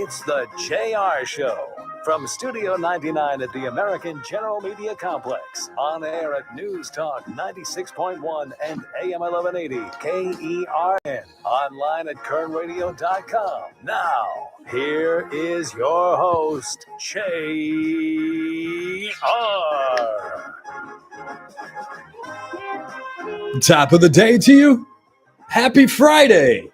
It's the JR Show from Studio 99 at the American General Media Complex. On air at News Talk 96.1 and AM 1180 KERN. Online at KernRadio.com. Now, here is your host, JR. Top of the day to you. Happy Friday.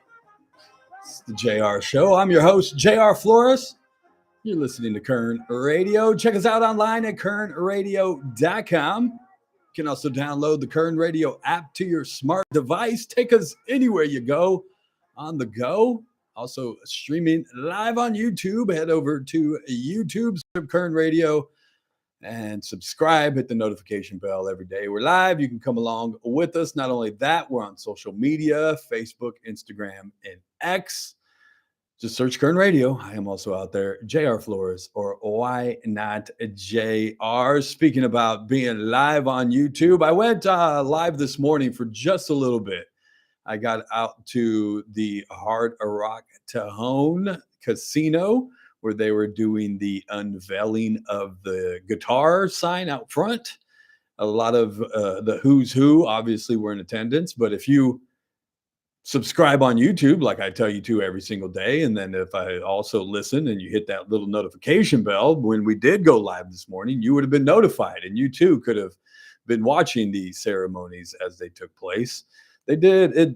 It's the JR Show. I'm your host, JR Flores. You're listening to Kern Radio. Check us out online at KernRadio.com. You can also download the Kern Radio app to your smart device. Take us anywhere you go on the go. Also streaming live on YouTube. Head over to YouTube, Kern Radio, and subscribe. Hit the notification bell every day we're live. You can come along with us. Not only that, we're on social media, Facebook, Instagram, and X. Just search Kern Radio. I am also out there, JR Flores, or why not JR. Speaking about being live on YouTube, I went live this morning for just a little bit. I got out to the Hard Rock Tejon Casino, where they were doing the unveiling of the guitar sign out front. A lot of the who's who obviously were in attendance, but if you subscribe on YouTube, like I tell you to every single day, and then if I also listen and you hit that little notification bell, when we did go live this morning, you would have been notified, and you too could have been watching these ceremonies as they took place. They did it.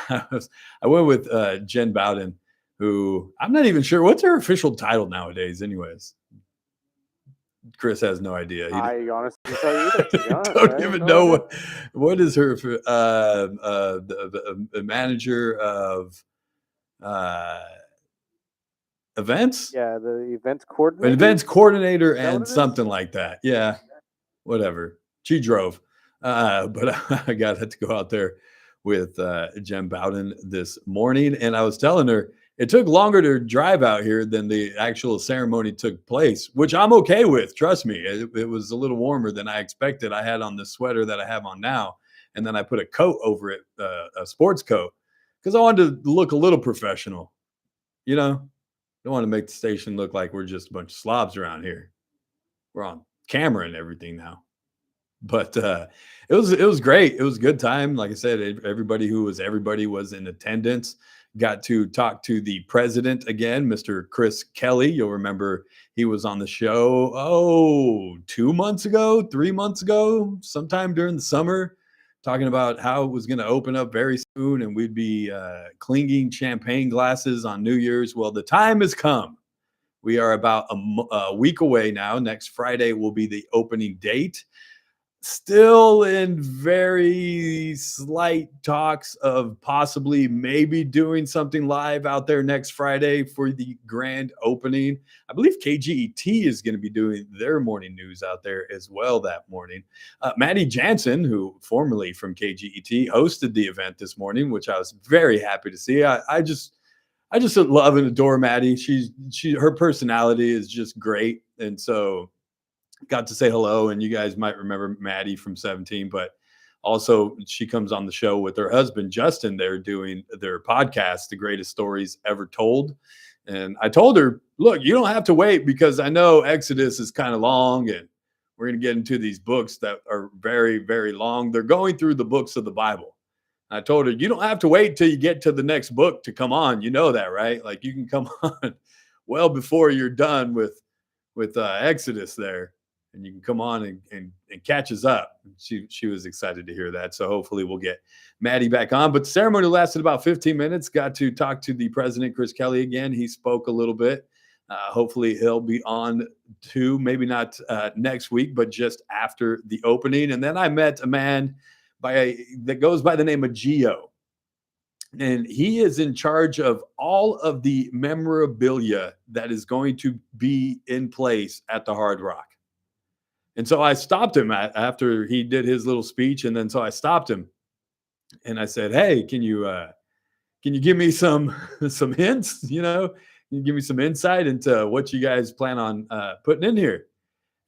I went with Jen Bowden, who I'm not even sure what's her official title nowadays. Anyways, Chris has no idea. I honestly don't tell you either, to be honest, don't even know what is her the manager of events. Yeah, the events coordinator. Events coordinator and something like that. Yeah, whatever. She drove, but I got to go out there with Jen Bowden this morning, and I was telling her it took longer to drive out here than the actual ceremony took place, which I'm okay with. Trust me, it was a little warmer than I expected. I had on the sweater that I have on now, and then I put a coat over it, a sports coat, because I wanted to look a little professional. You know, don't want to make the station look like we're just a bunch of slobs around here. We're on camera and everything now. But it was great. It was a good time. Like I said, everybody was in attendance. Got to talk to the president again, Mr. Chris Kelly. You'll remember he was on the show 3 months ago, sometime during the summer, talking about how it was going to open up very soon and we'd be clinking champagne glasses on New Year's. Well, the time has come. We are about a week away now. Next Friday will be the opening date. Still in very slight talks of possibly maybe doing something live out there next Friday for the grand opening. I believe KGET is going to be doing their morning news out there as well that morning. Maddie Jansen, who formerly from KGET, hosted the event this morning, which I was very happy to see. I just love and adore Maddie. Her personality is just great. And so got to say hello, and you guys might remember Maddie from 17, but also she comes on the show with her husband, Justin. They're doing their podcast, The Greatest Stories Ever Told. And I told her, look, you don't have to wait because I know Exodus is kind of long and we're going to get into these books that are very, very long. They're going through the books of the Bible. I told her, you don't have to wait till you get to the next book to come on. You know that, right? Like you can come on well before you're done with Exodus there. And you can come on and catch us up. She was excited to hear that. So hopefully we'll get Maddie back on. But the ceremony lasted about 15 minutes. Got to talk to the president, Chris Kelly, again. He spoke a little bit. Hopefully he'll be on too. Maybe not next week, but just after the opening. And then I met a man that goes by the name of Gio. And he is in charge of all of the memorabilia that is going to be in place at the Hard Rock. And so I stopped him after he did his little speech. And then so I stopped him and I said, hey, can you give me some hints? You know, can you give me some insight into what you guys plan on putting in here?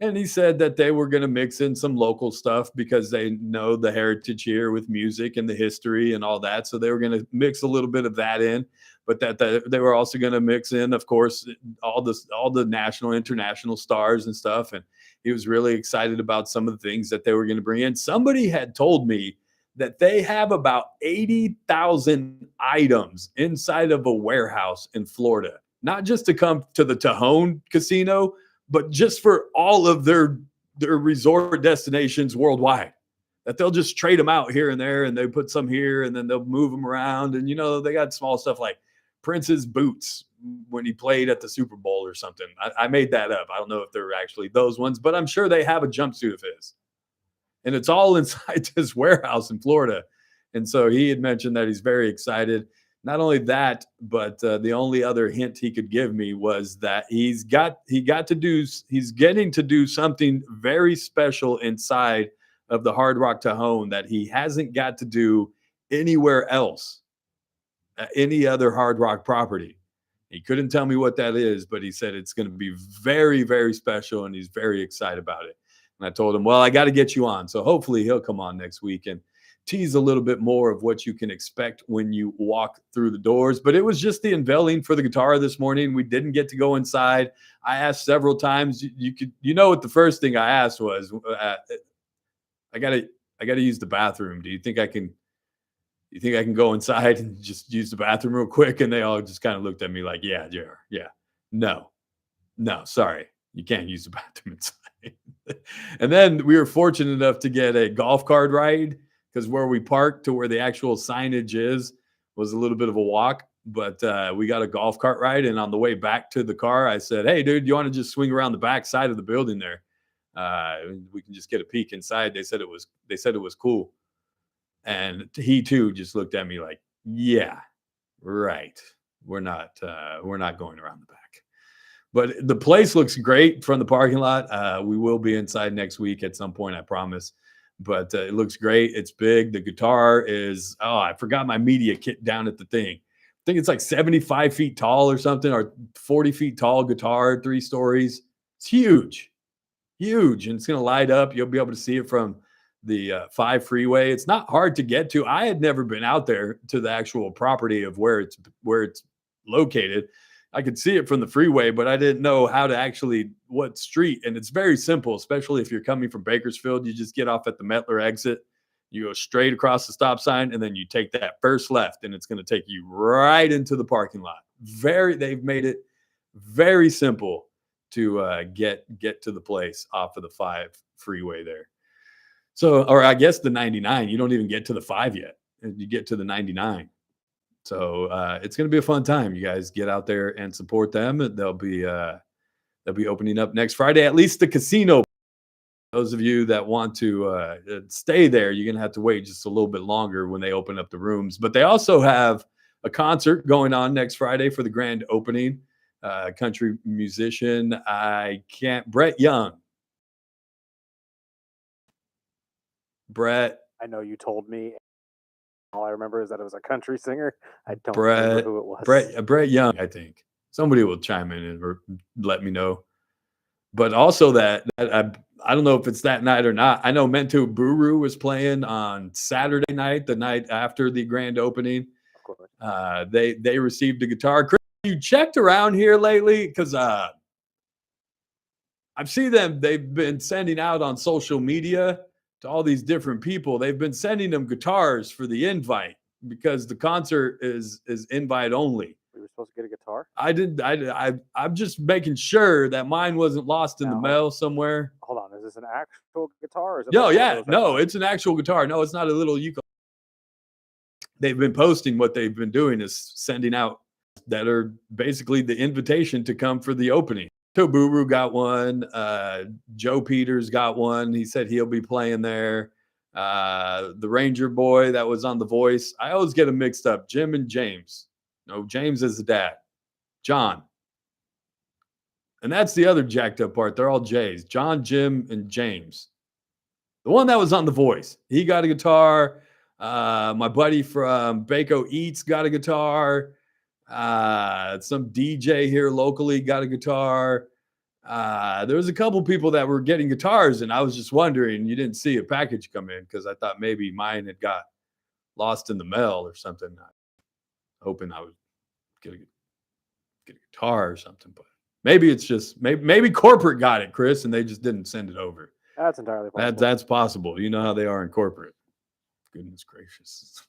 And he said that they were going to mix in some local stuff because they know the heritage here with music and the history and all that. So they were going to mix a little bit of that in, but that they were also going to mix in, of course, all the national, international stars and stuff. And he was really excited about some of the things that they were going to bring in. Somebody had told me that they have about 80,000 items inside of a warehouse in Florida, not just to come to the Tahoe casino, but just for all of their resort destinations worldwide, that they'll just trade them out here and there, and they put some here and then they'll move them around. And, they got small stuff like Prince's boots when he played at the Super Bowl or something. I made that up. I don't know if they're actually those ones, but I'm sure they have a jumpsuit of his. And it's all inside this warehouse in Florida. And so he had mentioned that he's very excited. Not only that, but the only other hint he could give me was that he's getting to do something very special inside of the Hard Rock Tahoe that he hasn't got to do anywhere else, any other Hard Rock property. He couldn't tell me what that is, but he said it's going to be very, very special, and he's very excited about it. And I told him, well, I got to get you on. So hopefully he'll come on next week and tease a little bit more of what you can expect when you walk through the doors. But it was just the unveiling for the guitar this morning. We didn't get to go inside. I asked several times. What the first thing I asked was, I gotta use the bathroom. Do you think I can go inside and just use the bathroom real quick? And they all just kind of looked at me like, yeah. No, sorry. You can't use the bathroom inside. And then we were fortunate enough to get a golf cart ride, because where we parked to where the actual signage was a little bit of a walk, but we got a golf cart ride. And on the way back to the car, I said, hey, dude, you want to just swing around the back side of the building there? We can just get a peek inside. They said it was cool. And he too just looked at me like, yeah, right. We're not going around the back. But the place looks great from the parking lot. We will be inside next week at some point, I promise. But it looks great. It's big. The guitar is, I forgot my media kit down at the thing. I think it's like 75 feet tall or something, or 40 feet tall guitar, 3 stories. It's huge. And it's going to light up. You'll be able to see it from the 5 freeway. It's not hard to get to. I had never been out there to the actual property of where it's located. I could see it from the freeway, but I didn't know what street. And it's very simple, especially if you're coming from Bakersfield. You just get off at the Mettler exit. You go straight across the stop sign, and then you take that first left, and it's going to take you right into the parking lot. They've made it very simple to get to the place off of the 5 freeway there. So, or I guess the 99, you don't even get to the 5 yet. You get to the 99. So it's going to be a fun time. You guys get out there and support them. They'll be opening up next Friday, at least the casino. Those of you that want to stay there, you're going to have to wait just a little bit longer when they open up the rooms. But they also have a concert going on next Friday for the grand opening. Country musician, Brett Young. Brett. I know you told me. All I remember is that it was a country singer. I don't remember who it was. Brett Young, I think. Somebody will chime in and let me know. But also that I don't know if it's that night or not. I know Mento Buru was playing on Saturday night, the night after the grand opening. Of course. They received a guitar. Chris, you checked around here lately? Because I've seen them. They've been sending out on social media to all these different people. They've been sending them guitars for the invite, because the concert is invite only. We were supposed to get a guitar? I'm just making sure that mine wasn't lost in the mail somewhere. Hold on. Is this an actual guitar? Or is it it's an actual guitar. No, it's not a little ukulele. They've been posting what they've been doing is sending out that are basically the invitation to come for the opening. Toburu got one. Joe Peters got one. He said he'll be playing there. The Ranger boy that was on The Voice. I always get them mixed up. Jim and James. No, James is the dad. John. And that's the other jacked up part. They're all J's. John, Jim, and James. The one that was on The Voice. He got a guitar. My buddy from Baco Eats got a guitar. Some DJ here locally got a guitar. There was a couple people that were getting guitars, and I was just wondering, you didn't see a package come in because I thought maybe mine had got lost in the mail or something. Hoping I would get a guitar or something, but maybe it's just maybe corporate got it, Chris, and they just didn't send it over. That's entirely possible. That's possible. You know how they are in corporate. Goodness gracious.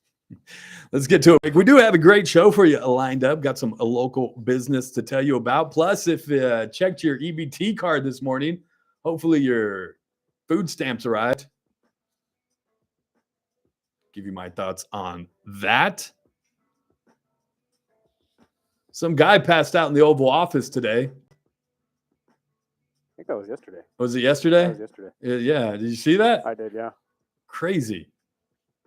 Let's get to it. We do have a great show for you lined up. Got some local business to tell you about. Plus, if you checked your EBT card this morning, hopefully your food stamps arrived. Give you my thoughts on that. Some guy passed out in the Oval Office today. I think that was yesterday. Was it yesterday? That was yesterday. Yeah. Did you see that? I did, yeah. Crazy.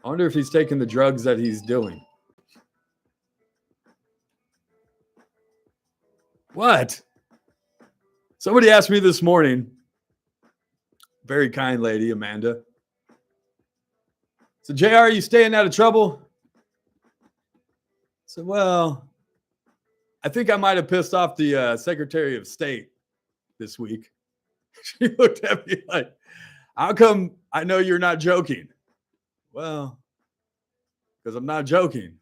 I wonder if he's taking the drugs that he's doing. What? Somebody asked me this morning, very kind lady, Amanda. So, JR, are you staying out of trouble? I said, well, I think I might have pissed off the Secretary of State this week. She looked at me like, how come I know you're not joking? Well, because I'm not joking.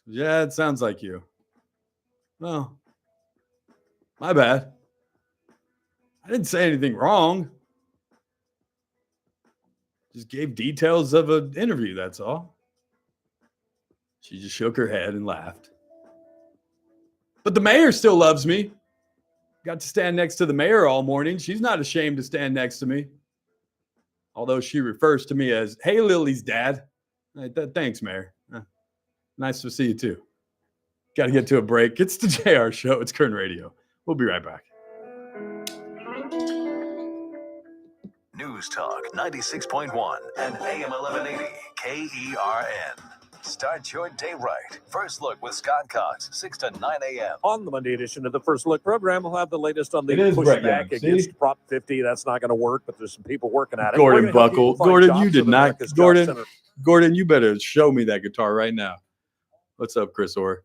Yeah, it sounds like you. Well, my bad. I didn't say anything wrong. Just gave details of an interview, that's all. She just shook her head and laughed. But the mayor still loves me. Got to stand next to the mayor all morning. She's not ashamed to stand next to me. Although she refers to me as, hey, Lily's dad. Thanks, Mayor. Nice to see you, too. Got to get to a break. It's the JR Show. It's Kern Radio. We'll be right back. News Talk 96.1 and AM 1180 KERN. Start your day right. First Look with Scott Cox, 6 to 9 a.m. On the Monday edition of the First Look program, we'll have the latest on the It is Brett pushback Young, against see? Prop 50. That's not going to work, but there's some people working at it. Gordon We're gonna help Buckle. people find Gordon, jobs you for did the not. America's Job Gordon, Center. Gordon, you better show me that guitar right now. What's up, Chris Orr?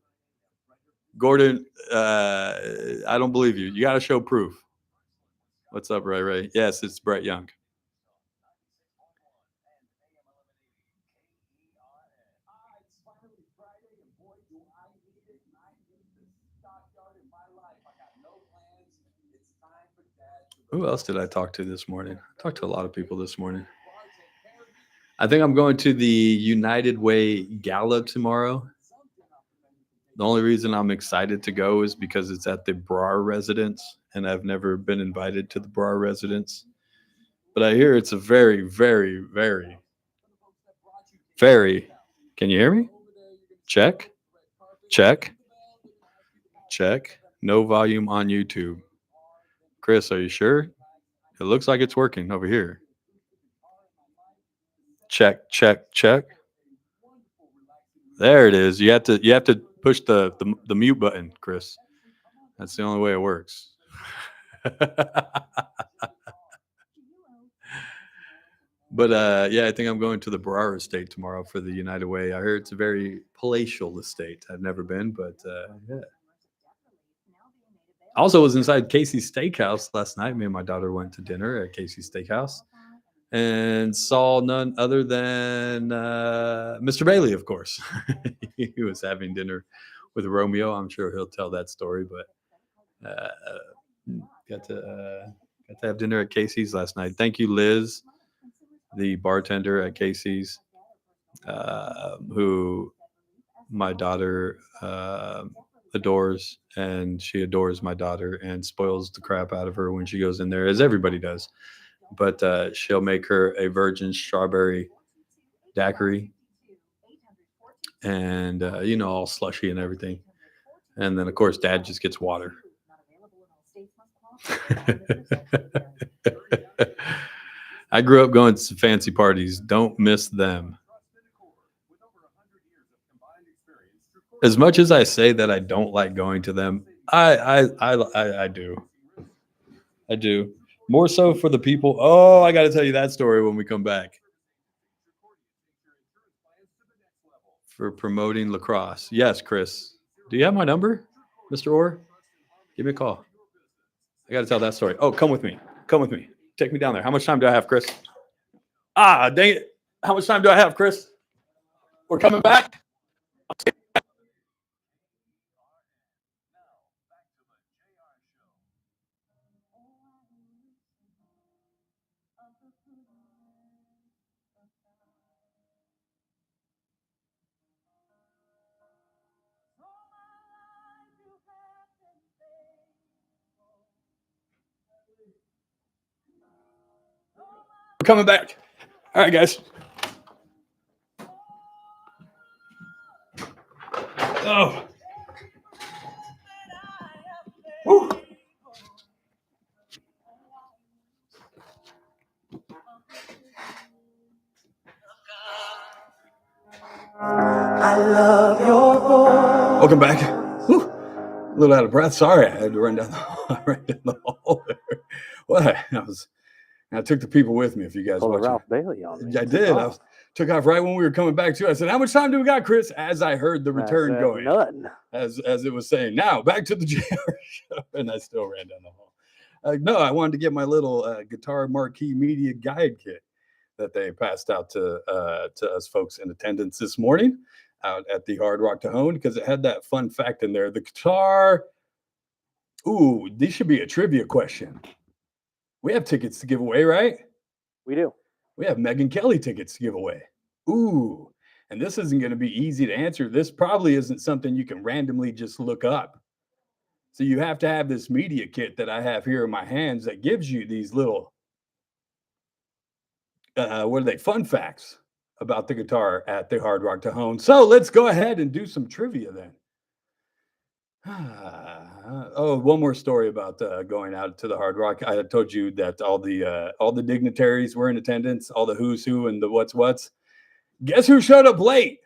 Gordon, I don't believe you. You got to show proof. What's up, Ray? Yes, it's Brett Young. Who else did I talk to this morning? I talked to a lot of people this morning. I think I'm going to the United Way Gala tomorrow. The only reason I'm excited to go is because it's at the Brar residence, and I've never been invited to the Brar residence. But I hear it's a very, very, very, very. Can you hear me? Check. No volume on YouTube. Chris, are you sure? It looks like it's working over here. Check. There it is. You have to push the mute button, Chris. That's the only way it works. But yeah, I think I'm going to the Brar estate tomorrow for the United Way. I heard it's a very palatial estate. I've never been, but yeah. Also was inside Casey's Steakhouse last night. Me and my daughter went to dinner at Casey's Steakhouse and saw none other than Mr. Bailey, of course. He was having dinner with Romeo. I'm sure he'll tell that story, but got to have dinner at Casey's last night. Thank you, Liz, the bartender at Casey's, who my daughter adores, and she adores my daughter and spoils the crap out of her when she goes in there, as everybody does. But she'll make her a virgin strawberry daiquiri and, all slushy and everything. And then, of course, Dad just gets water. I grew up going to some fancy parties. Don't miss them. As much as I say that I don't like going to them, I do. I do. More so for the people. Oh, I got to tell you that story when we come back. For promoting lacrosse. Yes, Chris. Do you have my number, Mr. Orr? Give me a call. I got to tell that story. Oh, come with me. Come with me. Take me down there. How much time do I have, Chris? Ah, dang it. How much time do I have, Chris? We're coming back. We're coming back. All right, guys. Oh. Woo. I love your voice. Welcome back. Whew. A little out of breath. Sorry, I had to run down the hall there. What? I took the people with me. If you guys Pull a watching, Ralph Bailey on me. I did. I took off right when we were coming back too. I said, "How much time do we got, Chris?" As I heard the return going, none. As it was saying, "Now back to the JR show," and I still ran down the hall. No, I wanted to get my little Guitar Marquee Media Guide kit that they passed out to us folks in attendance this morning out at the Hard Rock Cajon, because it had that fun fact in there. The guitar. Ooh, this should be a trivia question. We have tickets to give away, right? We do. We have Megyn Kelly tickets to give away. Ooh, and this isn't going to be easy to answer. This probably isn't something you can randomly just look up. So you have to have this media kit that I have here in my hands that gives you these little, what are they? Fun facts about the guitar at the Hard Rock Cajon. So let's go ahead and do some trivia then. Oh, one more story about going out to the Hard Rock. I had told you that all the dignitaries were in attendance, all the who's who and the what's. Guess who showed up late?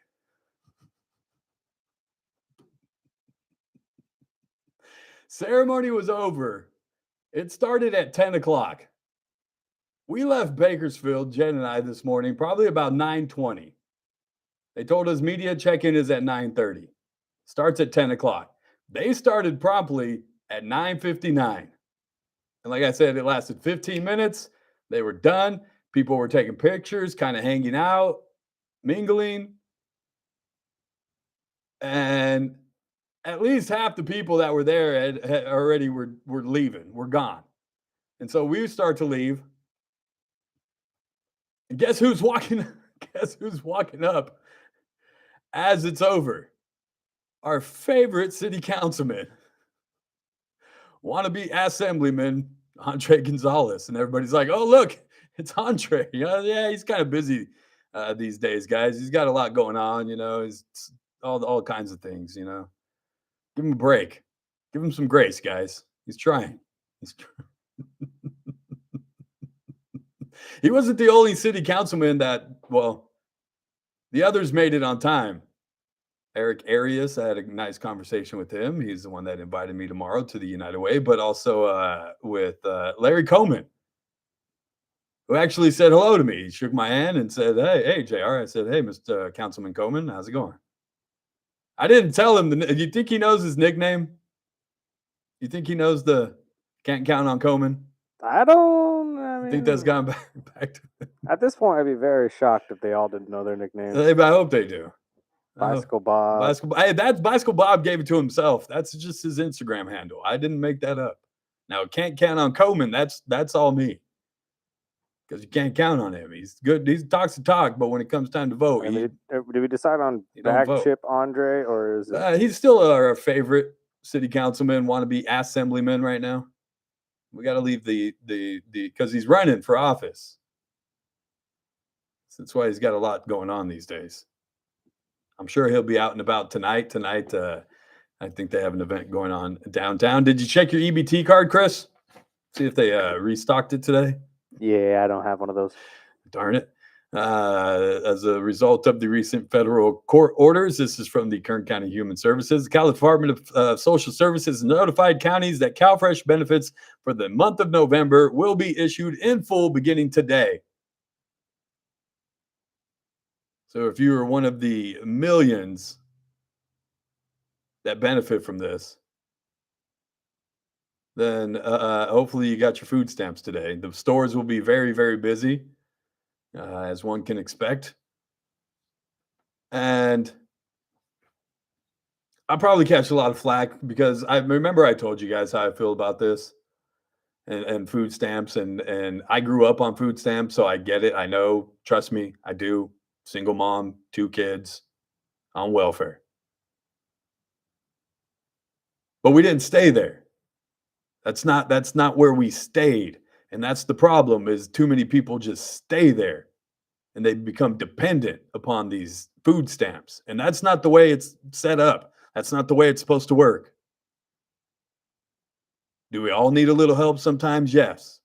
Ceremony was over. It started at 10 o'clock. We left Bakersfield, Jen and I, this morning, probably about 9:20. They told us media check-in is at 9:30. Starts at 10 o'clock. They started promptly at 9:59. And like I said, it lasted 15 minutes. They were done. People were taking pictures, kind of hanging out, mingling. And at least half the people that were there had already were leaving, were gone. And so we start to leave. And guess who's walking? Guess who's walking up as it's over? Our favorite city councilman, wannabe assemblyman, Andre Gonzalez. And everybody's like, oh, look, it's Andre. Yeah, he's kind of busy these days, guys. He's got a lot going on, he's all kinds of things, Give him a break. Give him some grace, guys. He's trying. He wasn't the only city councilman that, the others made it on time. Eric Arias, I had a nice conversation with him. He's the one that invited me tomorrow to the United Way, but also with Larry Coleman, who actually said hello to me. He shook my hand and said, hey, JR. I said, hey, Mr. Councilman Coleman, how's it going? I didn't tell him. You think he knows his nickname? You think he knows the can't count on Coleman? I think that's gone back to at this point, I'd be very shocked if they all didn't know their nicknames. I hope they do. Bicycle Bob. That's Bicycle Bob gave it to himself. That's just his Instagram handle. I didn't make that up. Now, can't count on Coleman. That's all me. Because you can't count on him. He's good. He talks the talk, but when it comes time to vote, do we decide on back chip Andre, or is it? He's still our favorite city councilman, wannabe assemblyman right now. We got to leave the because he's running for office. That's why he's got a lot going on these days. I'm sure he'll be out and about tonight. Tonight, I think they have an event going on downtown. Did you check your EBT card, Chris? See if they restocked it today? Yeah, I don't have one of those. Darn it. As a result of the recent federal court orders, this is from the Kern County Human Services. The Cal Department of Social Services notified counties that CalFresh benefits for the month of November will be issued in full beginning today. So if you are one of the millions that benefit from this, then hopefully you got your food stamps today. The stores will be very, very busy, as one can expect. And I'll probably catch a lot of flack because I remember I told you guys how I feel about this and food stamps. And I grew up on food stamps, so I get it. I know, trust me, I do. Single mom, 2 kids on welfare. But we didn't stay there. That's not where we stayed. And that's the problem, is too many people just stay there and they become dependent upon these food stamps. And that's not the way it's set up. That's not the way it's supposed to work. Do we all need a little help sometimes? Yes.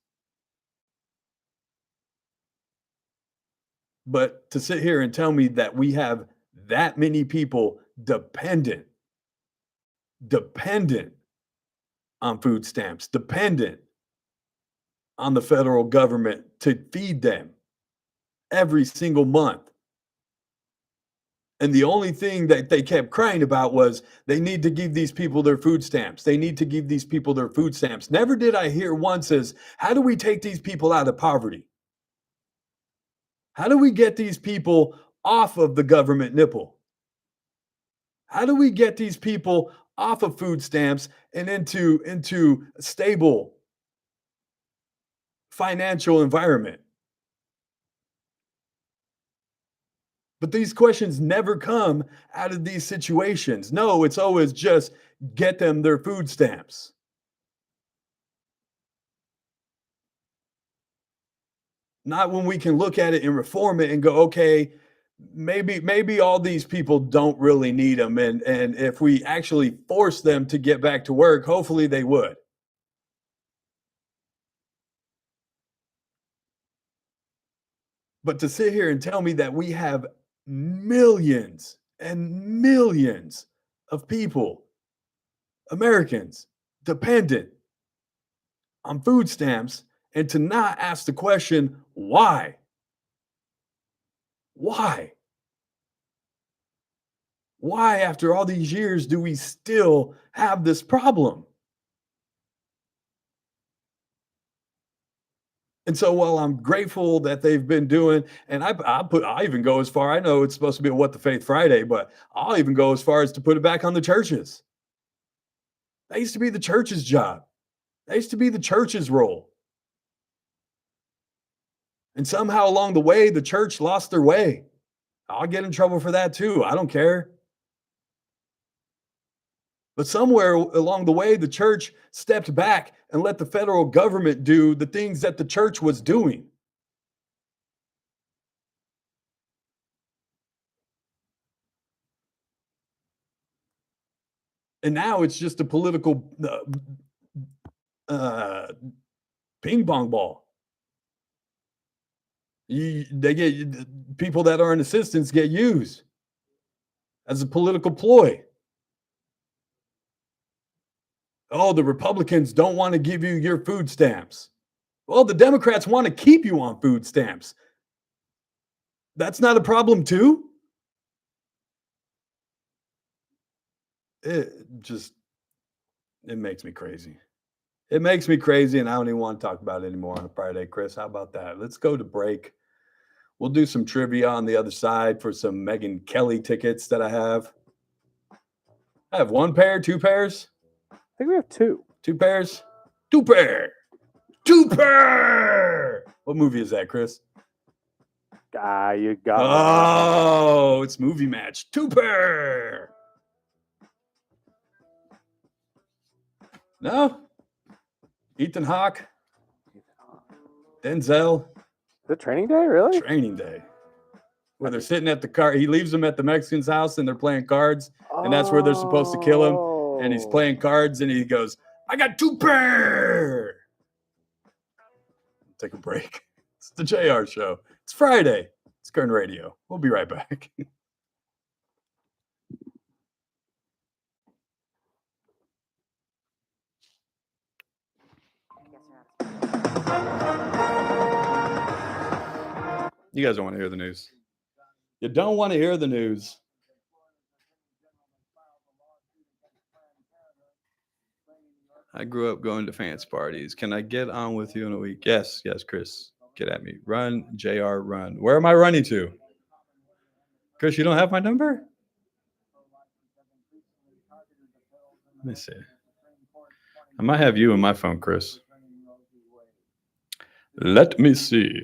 But to sit here and tell me that we have that many people dependent on food stamps, dependent on the federal government to feed them every single month. And the only thing that they kept crying about was they need to give these people their food stamps. They need to give these people their food stamps. Never did I hear once as, how do we take these people out of poverty? How do we get these people off of the government nipple? How do we get these people off of food stamps and into a stable financial environment? But these questions never come out of these situations. No, it's always just get them their food stamps. Not when we can look at it and reform it and go, okay, maybe all these people don't really need them. And if we actually force them to get back to work, hopefully they would. But to sit here and tell me that we have millions and millions of people, Americans, dependent on food stamps, and to not ask the question, why? Why? Why, after all these years, do we still have this problem? And so while I'm grateful that they've been doing, and I even go as far, I know it's supposed to be a What the Faith Friday, but I'll even go as far as to put it back on the churches. That used to be the church's job. That used to be the church's role. And somehow along the way, the church lost their way. I'll get in trouble for that too. I don't care. But somewhere along the way, the church stepped back and let the federal government do the things that the church was doing. And now it's just a political ping pong ball. They get people that are in assistance get used as a political ploy. Oh, the Republicans don't want to give you your food stamps. Well, the Democrats want to keep you on food stamps. That's not a problem too? It makes me crazy. It makes me crazy, and I don't even want to talk about it anymore on a Friday. Chris, how about that? Let's go to break. We'll do some trivia on the other side for some Megyn Kelly tickets that I have. I have 1 pair, 2 pairs. I think we have 2. 2 pairs? 2 pair. 2 pair. What movie is that, Chris? You got Oh, it's Movie Match. 2 pair. No? Ethan Hawke? Denzel? Is it Training Day, really? Training Day. Where they're sitting at the car. He leaves them at the Mexican's house and they're playing cards. And that's where they're supposed to kill him. And he's playing cards and he goes, I got 2 pair. Take a break. It's the JR Show. It's Friday. It's Kern Radio. We'll be right back. You guys don't want to hear the news. You don't want to hear the news. I grew up going to fancy parties. Can I get on with you in a week? Yes, Chris. Get at me. Run, JR, run. Where am I running to? Chris, you don't have my number? Let me see. I might have you in my phone, Chris. Let me see.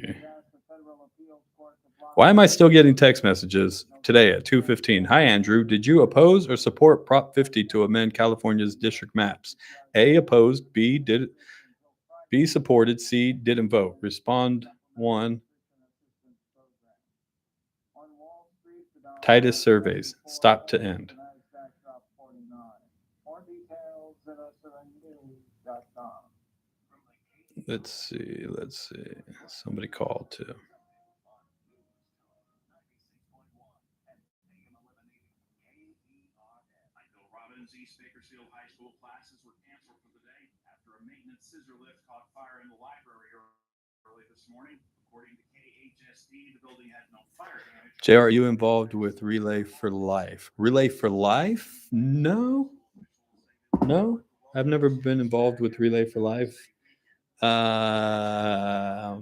Why am I still getting text messages today at 2:15? Hi, Andrew. Did you oppose or support Prop 50 to amend California's district maps? A, opposed. B, supported. C, didn't vote. Respond 1. Titus surveys. Stop to end. Let's see. Somebody called too. East Bakersfield High School classes were canceled for the day after a maintenance scissor lift caught fire in the library early this morning. According to KHSD, the building had no fire damage. JR, are you involved with Relay for Life? Relay for Life? No. I've never been involved with Relay for Life. I've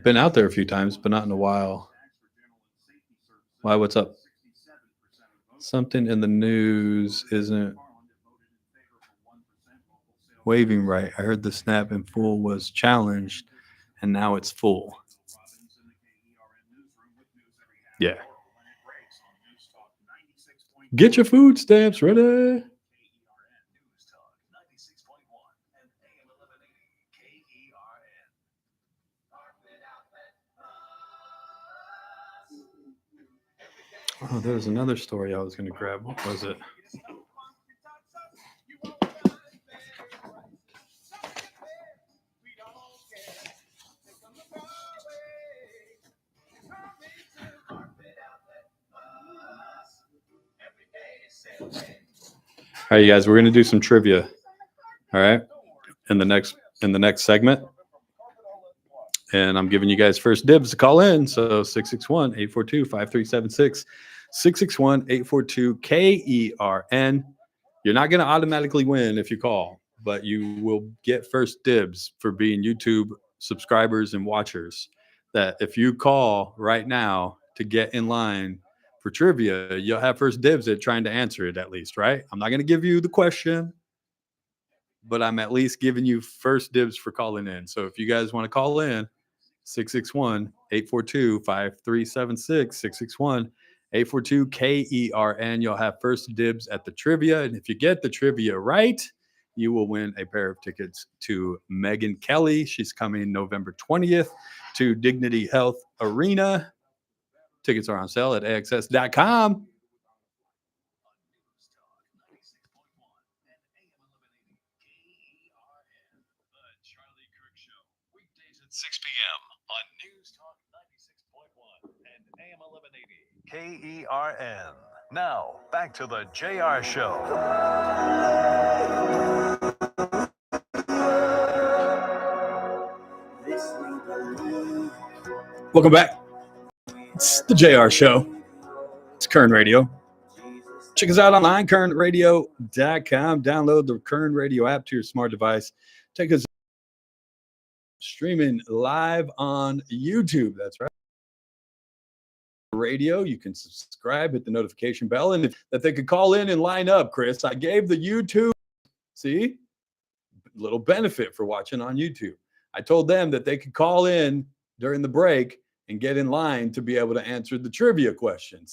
been out there a few times, but not in a while. Why? What's up? Something in the news isn't waving right. I heard the snap in full was challenged, and now it's full. Yeah. Get your food stamps ready. Oh, there was another story I was going to grab. What was it? All right, you guys, we're going to do some trivia. All right, in the next segment. And I'm giving you guys first dibs to call in. So 661-842-5376. 661-842-KERN. You're not going to automatically win if you call, but you will get first dibs for being YouTube subscribers and watchers. That if you call right now to get in line for trivia, you'll have first dibs at trying to answer it at least, right? I'm not going to give you the question, but I'm at least giving you first dibs for calling in. So if you guys want to call in, 661-842-5376, 661-842-KERN. You'll have first dibs at the trivia. And if you get the trivia right, you will win a pair of tickets to Megyn Kelly. She's coming November 20th to Dignity Health Arena. Tickets are on sale at AXS.com. Weekdays at 6 p.m. on News Talk 96.1 and AM 1180 KERN. Now, back to the JR Show. Welcome back. It's the JR Show. It's Kern Radio. Check us out online, kernradio.com. Download the Kern Radio app to your smart device. Take us streaming live on YouTube. That's right. Radio. You can subscribe, hit the notification bell, and that they could call in and line up, Chris. I gave the YouTube, see, little benefit for watching on YouTube. I told them that they could call in during the break and get in line to be able to answer the trivia question.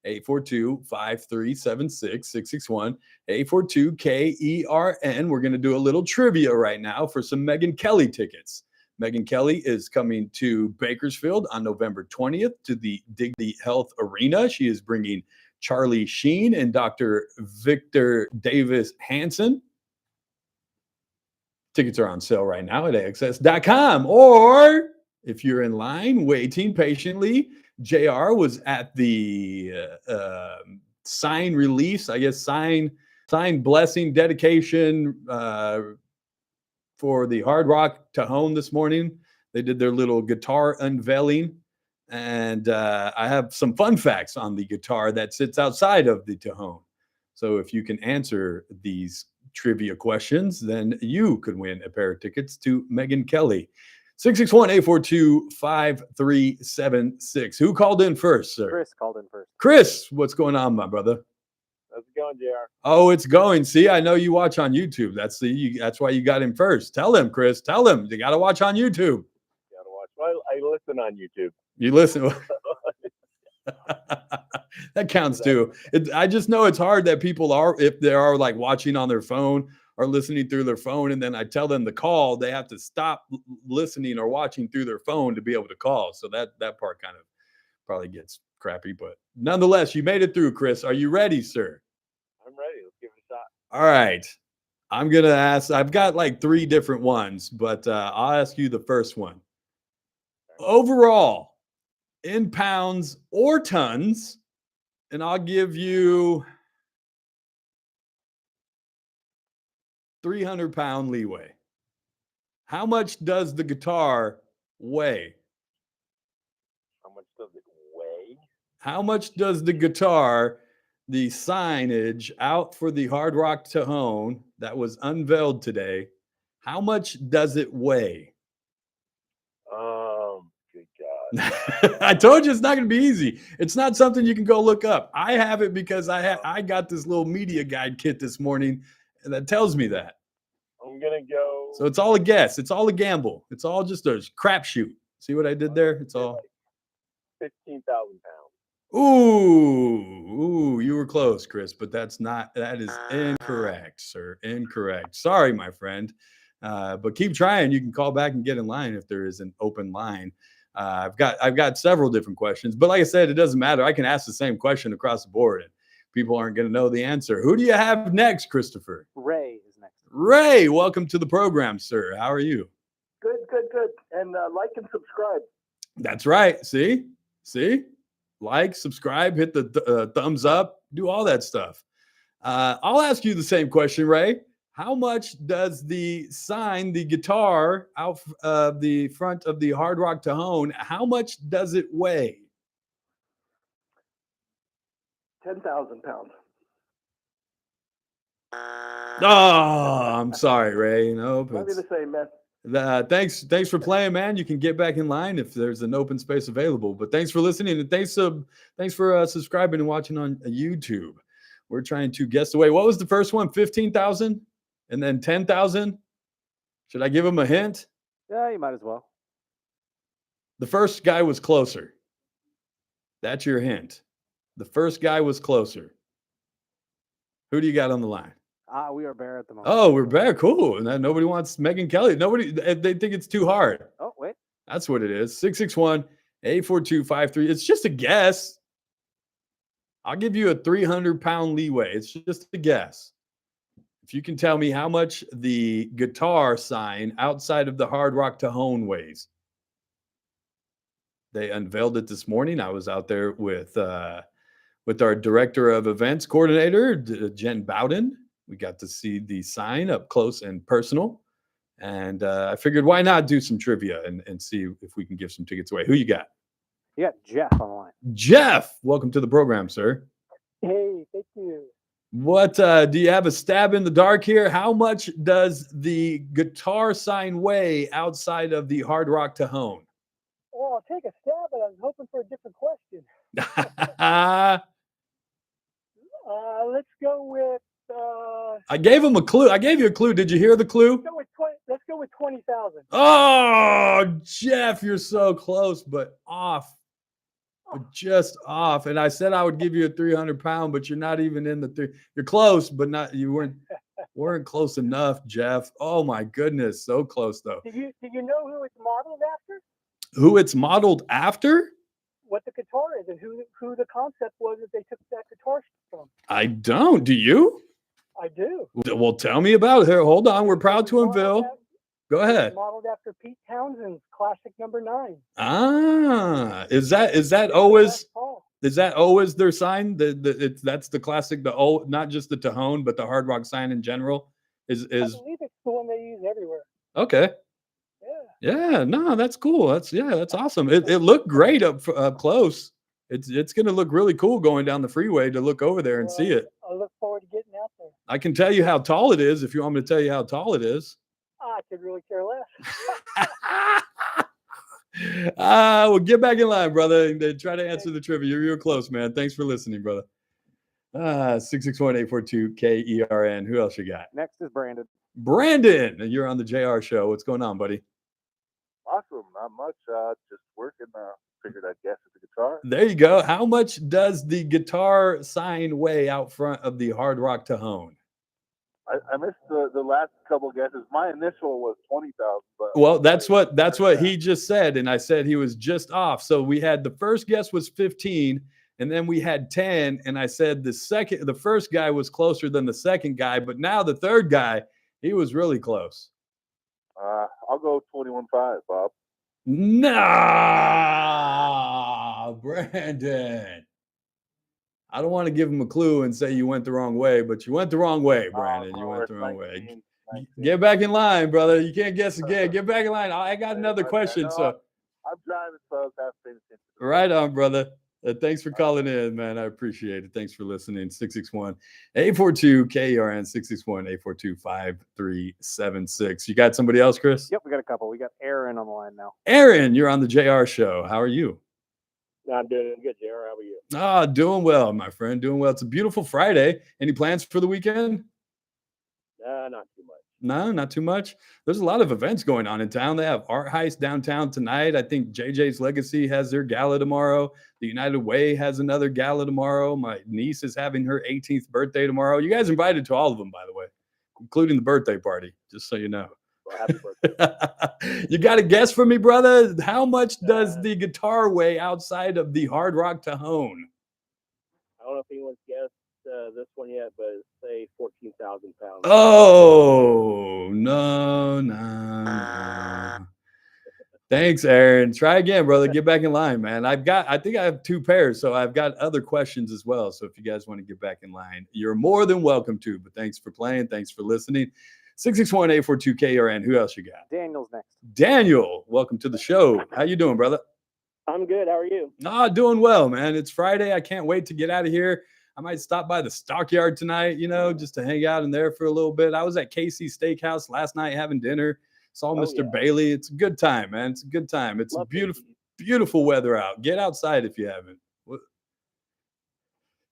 661-842-5376, 661-842-KERN. We're going to do a little trivia right now for some Megyn Kelly tickets. Megyn Kelly is coming to Bakersfield on November 20th to the Dignity Health Arena. She is bringing Charlie Sheen and Dr. Victor Davis Hanson. Tickets are on sale right now at AXS.com. Or if you're in line waiting patiently, JR was at the sign release, I guess, sign blessing dedication for the Hard Rock Tejon this morning. They did their little guitar unveiling. And I have some fun facts on the guitar that sits outside of the Tejon. So if you can answer these trivia questions, then you could win a pair of tickets to Megyn Kelly. 661-842-5376. Who called in first, sir? Chris called in first. Chris, what's going on, my brother? How's it going, JR? Oh, it's going. See, I know you watch on YouTube. That's why you got him first. Tell him, Chris. Tell him you got to watch on YouTube. Gotta watch. Well, I listen on YouTube. You listen. That counts too. I just know it's hard that people are, if they are like watching on their phone or listening through their phone, and then I tell them to call, they have to stop listening or watching through their phone to be able to call. So that part kind of probably gets crappy, but nonetheless, you made it through, Chris. Are you ready, sir? I'm ready. Let's give it a shot. All right. I'm going to ask, I've got like 3 different ones, but I'll ask you the first one. Overall, in pounds or tons, and I'll give you 300-pound leeway. How much does the guitar weigh? How much does it weigh? How much does the guitar, the signage out for the Hard Rock Cajon that was unveiled today, how much does it weigh? Good God. I told you it's not going to be easy. It's not something you can go look up. I have it because I got this little media guide kit this morning that tells me that. I'm gonna go. So it's all a guess. It's all a gamble. It's all just a crapshoot. See what I did there? It's all 15,000 pounds. Ooh, you were close, Chris, but that is incorrect, sir. Incorrect. Sorry, my friend. But keep trying. You can call back and get in line if there is an open line. I've got several different questions, but like I said, it doesn't matter. I can ask the same question across the board and people aren't going to know the answer. Who do you have next, Christopher? Ray is next. Ray, welcome to the program, sir. How are you? Good. And like and subscribe. That's right. See? Like, subscribe, hit the thumbs up, do all that stuff. I'll ask you the same question, Ray. How much does the guitar out the front of the Hard Rock Cajon, how much does it weigh? 10,000 pounds. Oh, I'm sorry, Ray. Nope. Might be the same, man. Thanks for playing, man. You can get back in line if there's an open space available. But thanks for listening, and thanks for subscribing and watching on YouTube. We're trying to guess away. What was the first one? 15,000, and then 10,000. Should I give him a hint? Yeah, you might as well. The first guy was closer. That's your hint. The first guy was closer. Who do you got on the line? We are bare at the moment. Oh, we're bare. Cool. And then nobody wants Megyn Kelly. They think it's too hard. Oh, wait. That's what it is. 661-842-53. It's just a guess. I'll give you a 300-pound leeway. It's just a guess. If you can tell me how much the guitar sign outside of the Hard Rock Cajon weighs. They unveiled it this morning. I was out there with our director of events coordinator, Jen Bowden. We got to see the sign up close and personal. And I figured, why not do some trivia and see if we can give some tickets away. Who you got? You got Jeff on the line. Jeff, welcome to the program, sir. Hey, thank you. What do you have a stab in the dark here? How much does the guitar sign weigh outside of the Hard Rock Cajon? Well, I'll take a stab, but I was hoping for a different question. Let's go with. I gave him a clue. I gave you a clue. Did you hear the clue? Let's go with 20,000. Oh, Jeff, you're so close, but off. But just off. And I said I would give you a 300-pound, but you're not even in the 3. You're close, but you weren't close enough, Jeff. Oh my goodness, so close though. Do you know who it's modeled after? Who it's modeled after? What the guitar is and who the concept was that they took that guitar from? I don't. Do you? I do. Well, tell me about it. Here, hold on. We're proud to unveil. Go ahead. Modeled after Pete Townshend's classic number 9. Ah, is that always their sign? That's the classic. Not just the Cajon, but the Hard Rock sign in general. I believe it's the one they use everywhere. Okay. Yeah. No, that's cool. That's awesome. It looked great up close. It's going to look really cool going down the freeway to look over there and see it. I look forward to I can tell you how tall it is if you want me to tell you how tall it is. I could really care less. Well, get back in line, brother, and try to answer the trivia. You're real close, man. Thanks for listening, brother. 661-842-KERN. Who else you got? Next is Brandon. Brandon, you're on the JR Show. What's going on, buddy? Awesome. Not much. Just working. Figured I'd guess at the guitar. There you go. How much does the guitar sign weigh out front of the Hard Rock Cajon? I missed the last couple guesses. My initial was 20,000. Well, that's what he just said, and I said he was just off. So we had the first guess was 15, and then we had 10, and I said the first guy was closer than the second guy, but now the third guy, he was really close. I'll go 21.5, Bob. Nah, Brandon. I don't want to give him a clue and say you went the wrong way, but you went the wrong way, Brandon. You went the wrong way. Get back in line, brother. You can't guess again. Get back in line. I got another question. So I'm driving, so I was half paying attention. Right on, brother. Thanks for calling in, man. I appreciate it. Thanks for listening. 661-842-KERN, 661-842-5376. You got somebody else, Chris? Yep, we got a couple. We got Aaron on the line now. Aaron, you're on the JR Show. How are you? I'm doing good, JR. How are you? Doing well, my friend. Doing well. It's a beautiful Friday. Any plans for the weekend? Not too much. No, not too much. There's a lot of events going on in town. They have Art Heist downtown tonight. I think JJ's Legacy has their gala tomorrow. The United Way has another gala tomorrow. My niece is having her 18th birthday tomorrow. You guys invited to all of them, by the way, including the birthday party, just so you know. Well, happy birthday. You got a guess for me, brother? How much does the guitar weigh outside of the Hard Rock Cajon? I don't know if anyone's guessed this one yet, but say 14,000 pounds. Oh, no. Thanks, Aaron. Try again, brother. Get back in line, man. I think I have two pairs, so I've got other questions as well. So if you guys want to get back in line, you're more than welcome to. But thanks for playing. Thanks for listening. 661-842-KERN. Who else you got? Daniel's next. Daniel, welcome to the show. How you doing, brother? I'm good. How are you? Doing well, man. It's Friday. I can't wait to get out of here. I might stop by the Stockyard tonight, just to hang out in there for a little bit. I was at Casey's Steakhouse last night having dinner. Saw Mr. Bailey. It's a good time, man. It's a good time. It's beautiful weather out. Get outside if you haven't.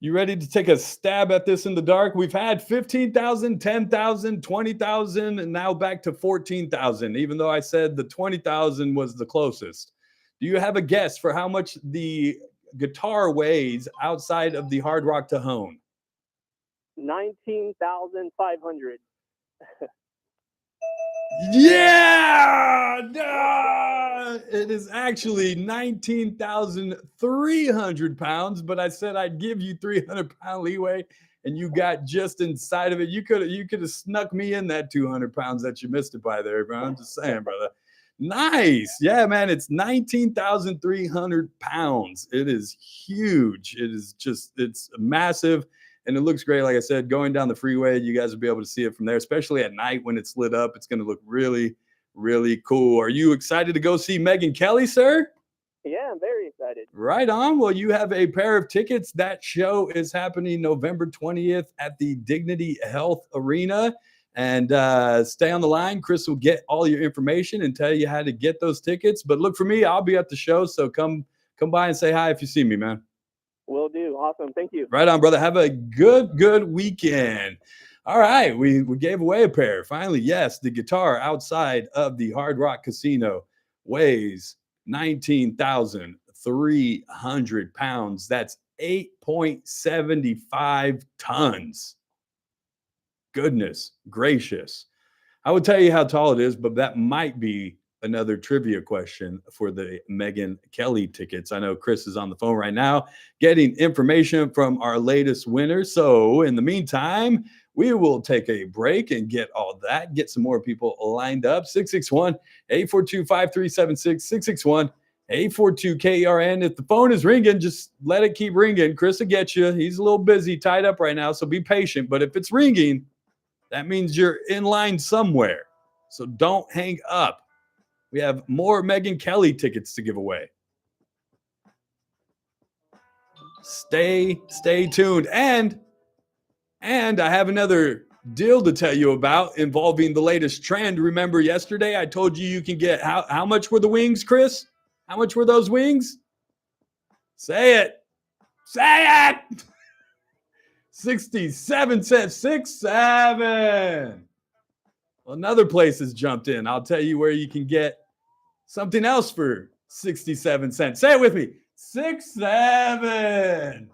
You ready to take a stab at this in the dark? We've had 15,000, 10,000, 20,000, and now back to 14,000, even though I said the 20,000 was the closest. Do you have a guess for how much the guitar weighs outside of the Hard Rock Cajon? 19,500. Yeah! It is actually 19,300 pounds, but I said I'd give you 300-pound leeway, and you got just inside of it. You could have snuck me in that 200 pounds that you missed it by there, bro. I'm just saying, brother. Nice. Yeah, man. It's 19,300 pounds. It is huge. It's massive. And it looks great. Like I said, going down the freeway, you guys will be able to see it from there, especially at night when it's lit up. It's going to look really, really cool. Are you excited to go see Megyn Kelly, sir? Yeah, I'm very excited. Right on. Well, you have a pair of tickets. That show is happening November 20th at the Dignity Health Arena. And stay on the line. Chris will get all your information and tell you how to get those tickets. But look for me. I'll be at the show. So come by and say hi if you see me, man. Will do. Awesome. Thank you. Right on, brother. Have a good weekend. All right. We gave away a pair. Finally, yes, the guitar outside of the Hard Rock Casino weighs 19,300 pounds. That's 8.75 tons. Goodness gracious. I would tell you how tall it is, but that might be another trivia question for the Megyn Kelly tickets. I know Chris is on the phone right now getting information from our latest winner. So in the meantime, we will take a break and get all that, get some more people lined up. 661-842-5376, 661-842-KERN. If the phone is ringing, just let it keep ringing. Chris will get you. He's a little busy, tied up right now, so be patient. But if it's ringing, that means you're in line somewhere. So don't hang up. We have more Megyn Kelly tickets to give away. Stay tuned. And And I have another deal to tell you about involving the latest trend. Remember yesterday I told you can get, how much were the wings, Chris? How much were those wings? Say it. Say it. 67 cents. 67. Well, another place has jumped in. I'll tell you where you can get something else for 67 cents. Say it with me. 67.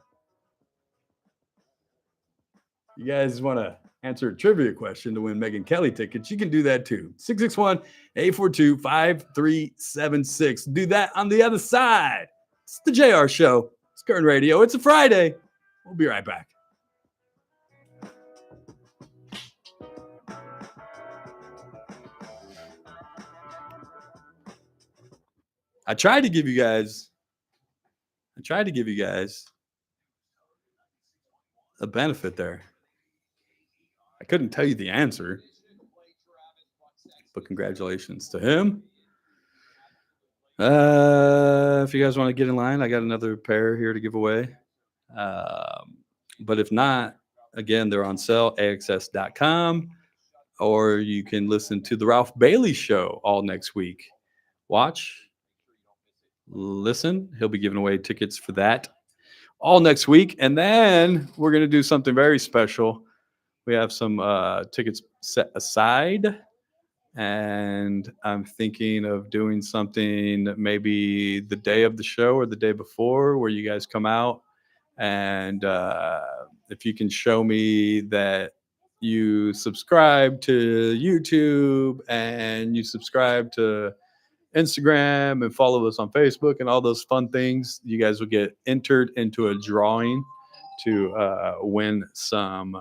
You guys want to answer a trivia question to win Megyn Kelly tickets? You can do that too. 661-842-5376. Do that on the other side. It's the JR Show. It's Current Radio. It's a Friday. We'll be right back. I tried to give you guys a benefit there. I couldn't tell you the answer, but congratulations to him. If you guys want to get in line, I got another pair here to give away. But if not, again, they're on sale, AXS.com, or you can listen to the Ralph Bailey Show all next week. Watch, listen. He'll be giving away tickets for that all next week. And then we're going to do something very special. We have some tickets set aside, and I'm thinking of doing something maybe the day of the show or the day before where you guys come out, and if you can show me that you subscribe to YouTube and you subscribe to Instagram and follow us on Facebook and all those fun things, you guys will get entered into a drawing to win some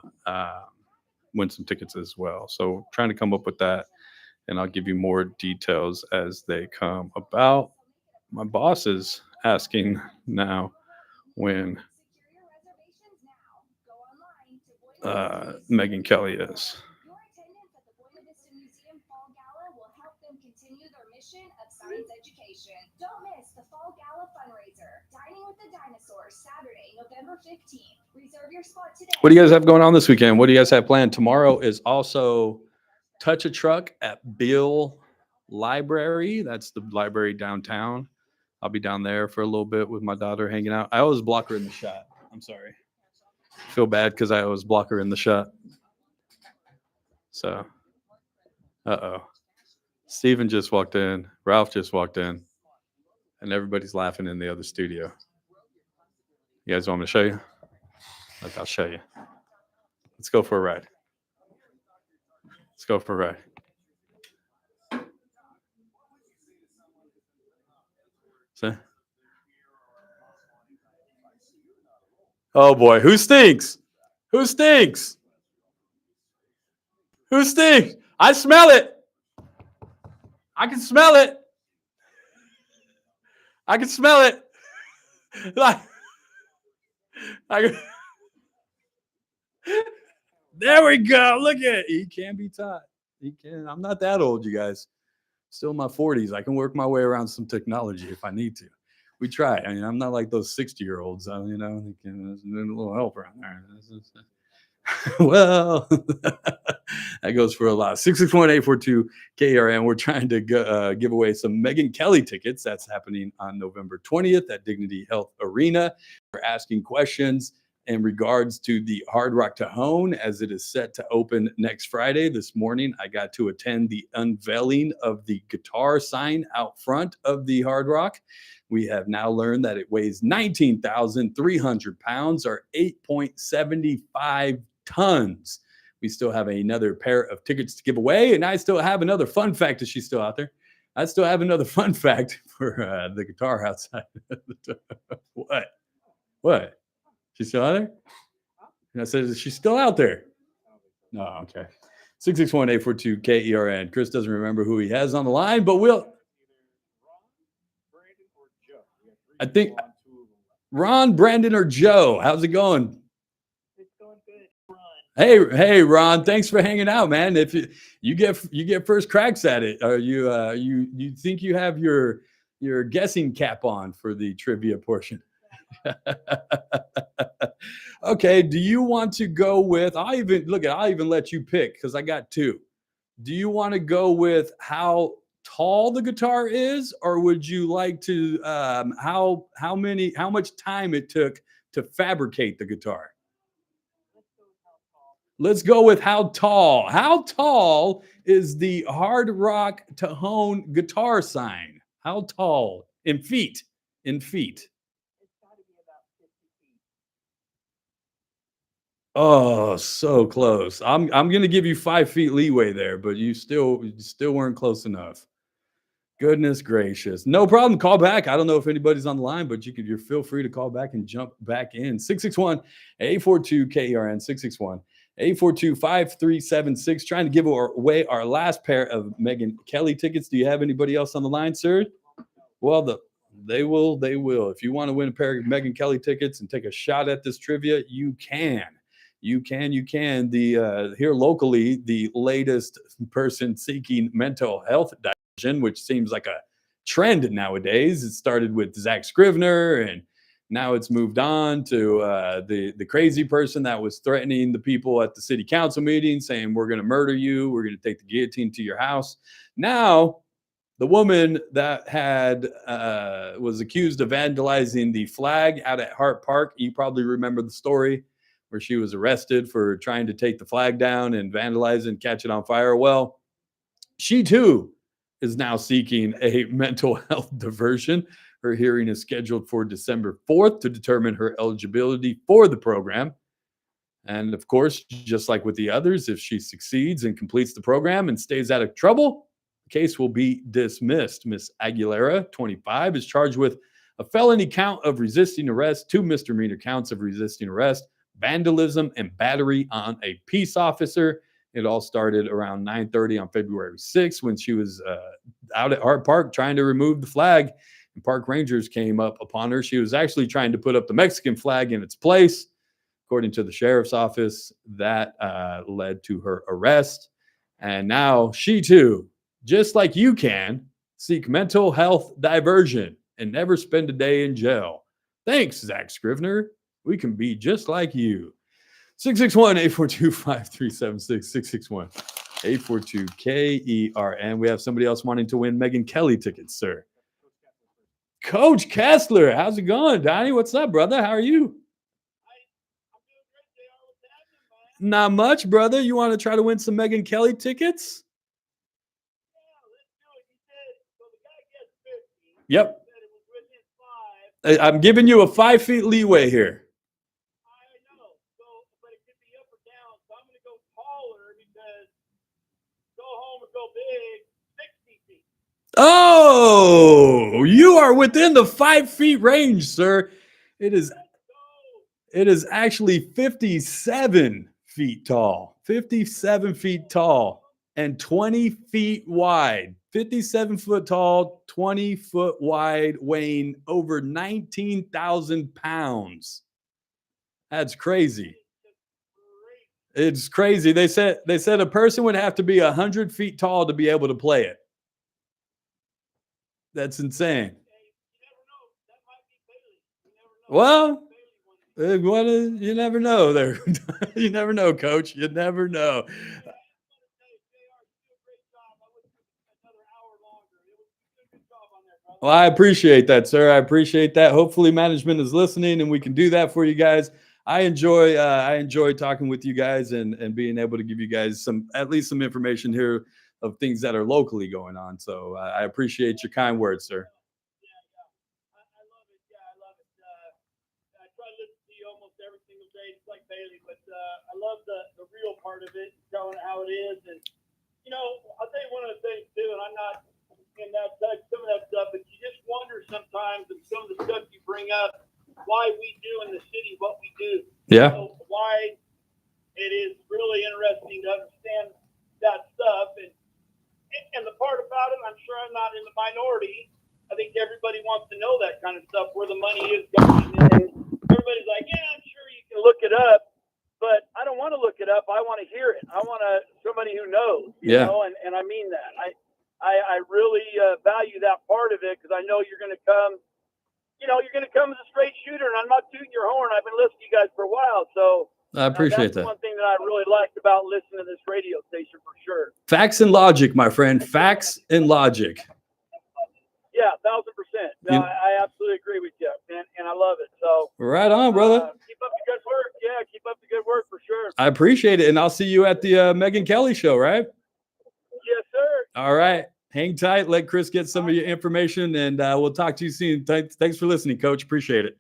tickets as well. So trying to come up with that, and I'll give you more details as they come about. My boss is asking now when Megyn Kelly is. Your attendance at the Buena Vista Museum Fall Gala will help them continue their mission of science education. Don't miss the Fall Gala fundraiser, Dining with the Dinosaurs, Saturday, November 15th. Reserve your spot today. What do you guys have going on this weekend? What do you guys have planned? Tomorrow is also Touch a Truck at Beale Library. That's the library downtown. I'll be down there for a little bit with my daughter hanging out. I always block her in the shot. I'm sorry. I feel bad because I always block her in the shot. So, Steven just walked in. Ralph just walked in. And everybody's laughing in the other studio. You guys want me to show you? Look, I'll show you. Let's go for a ride. Let's go for a ride. See? Oh boy, who stinks? Who stinks? Who stinks? I smell it. I can smell it. I can smell it. There we go. Look at it. He can be taught. He can. I'm not that old, you guys. Still in my 40s. I can work my way around some technology if I need to. We try. I mean, I'm not like those 60-year-olds. You know, there's a little help around there. Well, that goes for a lot. 661-842-KERN. We're trying to give away some Megyn Kelly tickets. That's happening on November 20th at Dignity Health Arena. We're asking questions in regards to the Hard Rock Cajon as it is set to open next Friday. This morning, I got to attend the unveiling of the guitar sign out front of the Hard Rock. We have now learned that it weighs 19,300 pounds or 8.75 tons. We still have another pair of tickets to give away, and I still have another fun fact. Is she still out there? I still have another fun fact for the guitar outside. What? She's still out there? And I said, is she still out there? No, okay. 661-842-KERN. Chris doesn't remember who he has on the line, but I think Ron, Brandon, or Joe. How's it going? It's going good. Hey, Ron. Thanks for hanging out, man. If you get first cracks at it, are you think you have your guessing cap on for the trivia portion? Okay, do you want to go with, I'll even let you pick because I got two. Do you want to go with how tall the guitar is, or would you like to how much time it took to fabricate the guitar? Let's go with how tall. How tall is the Hard Rock Cajon guitar sign? How tall in feet? In feet. Oh, so close. I'm going to give you 5 feet leeway there, but you still weren't close enough. Goodness gracious. No problem. Call back. I don't know if anybody's on the line, but you're feel free to call back and jump back in. 661-842-KERN, 661-842-5376. Trying to give away our last pair of Megyn Kelly tickets. Do you have anybody else on the line, sir? Well, they will. If you want to win a pair of Megyn Kelly tickets and take a shot at this trivia, you can. You can. Here locally, the latest person seeking mental health diversion, which seems like a trend nowadays. It started with Zach Scrivener, and now it's moved on to the crazy person that was threatening the people at the city council meeting, saying, we're going to murder you. We're going to take the guillotine to your house. Now, the woman that was accused of vandalizing the flag out at Hart Park, you probably remember the story, where she was arrested for trying to take the flag down and vandalize and catch it on fire. Well, she too is now seeking a mental health diversion. Her hearing is scheduled for December 4th to determine her eligibility for the program. And of course, just like with the others, if she succeeds and completes the program and stays out of trouble, the case will be dismissed. Miss Aguilera, 25, is charged with a felony count of resisting arrest, 2 misdemeanor counts of resisting arrest, vandalism, and battery on a peace officer. It all started around 9:30 on February 6th when she was out at Hart Park trying to remove the flag, and park rangers came up upon her. She was actually trying to put up the Mexican flag in its place. According to the sheriff's office, that led to her arrest. And now she too, just like you can, seek mental health diversion and never spend a day in jail. Thanks, Zach Scrivener. We can be just like you. 661-842-5376. 661-842-KERN. We have somebody else wanting to win Megyn Kelly tickets, sir. Coach Kessler, how's it going? Donnie, what's up, brother? How are you? Not much, brother. You want to try to win some Megyn Kelly tickets? Yep. I'm giving you a 5 feet leeway here. Oh, you are within the 5 feet range, sir. It is actually 57 feet tall. 57 feet tall and 20 feet wide. 57 foot tall, 20 foot wide, weighing over 19,000 pounds. That's crazy. It's crazy. They said a person would have to be 100 feet tall to be able to play it. That's insane. Well, you never know there. You never know, Coach. You never know. Well, I appreciate that, sir. I appreciate that. Hopefully management is listening and we can do that for you guys. I enjoy talking with you guys and being able to give you guys at least some information here of things that are locally going on. So I appreciate your kind words, sir. I love it. I try to listen to you almost every single day, just like Bailey, but I love the real part of it, showing how it is. And, I'll tell you one of the things too, and I'm not in some of that stuff, but you just wonder sometimes, and some of the stuff you bring up, why we do in the city what we do. Yeah. Why it is really interesting to understand that stuff. And the part about it, I'm sure I'm not in the minority. I think everybody wants to know that kind of stuff, where the money is going. And everybody's like, yeah, I'm sure you can look it up. But I don't want to look it up. I want to hear it. I want somebody who knows, you know, and I mean that. I really value that part of it, because I know you're going to come you're going to come as a straight shooter, and I'm not tooting your horn. I've been listening to you guys for a while, so I appreciate that's that. one thing that I really liked about listening to this radio station for sure. Facts and logic, my friend. Facts and logic. Yeah, 1,000%. No, I absolutely agree with you, and I love it. So Right on, brother. keep up the good work. Yeah, keep up the good work for sure. I appreciate it, and I'll see you at the Megan Kelly show, right? Yes, sir. All right. Hang tight. Let Chris get some of your information, and we'll talk to you soon. Thanks for listening, Coach. Appreciate it.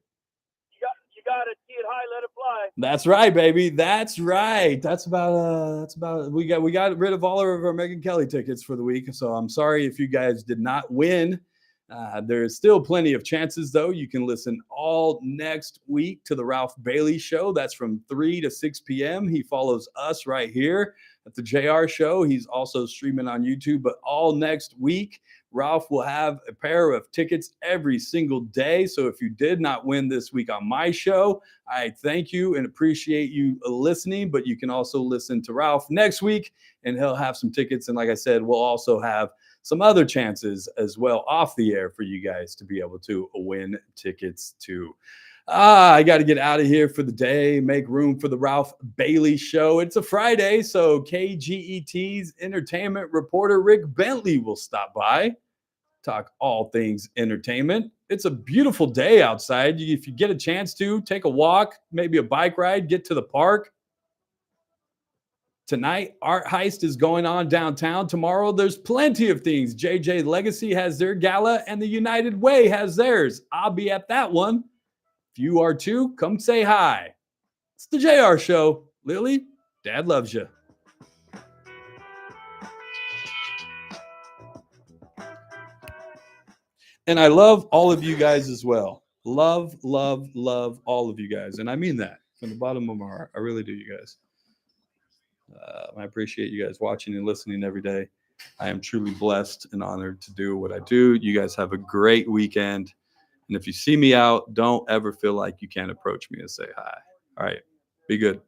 You got it. See it high, let it fly. That's right, baby. That's right. That's about we got rid of all of our Megan Kelly tickets for the week. So I'm sorry if you guys did not win. There's still plenty of chances, though. You can listen all next week to the Ralph Bailey Show. That's from 3 to 6 p.m. He follows us right here at the JR Show. He's also streaming on YouTube. But all next week, Ralph will have a pair of tickets every single day. So if you did not win this week on my show, I thank you and appreciate you listening. But you can also listen to Ralph next week, and he'll have some tickets. And like I said, we'll also have some other chances as well off the air for you guys to be able to win tickets too. I got to get out of here for the day, make room for the Ralph Bailey Show. It's a Friday, so KGET's entertainment reporter Rick Bentley will stop by, talk all things entertainment. It's a beautiful day outside. If you get a chance to, take a walk, maybe a bike ride, get to the park. Tonight, Art Heist is going on downtown. Tomorrow, there's plenty of things. JJ Legacy has their gala, and the United Way has theirs. I'll be at that one. If you are too, come say hi. It's the JR Show. Lily, Dad loves you. And I love all of you guys as well. Love, love, love all of you guys. And I mean that from the bottom of my heart. I really do, you guys. I appreciate you guys watching and listening every day. I am truly blessed and honored to do what I do. You guys have a great weekend. And if you see me out, don't ever feel like you can't approach me and say hi. All right. Be good.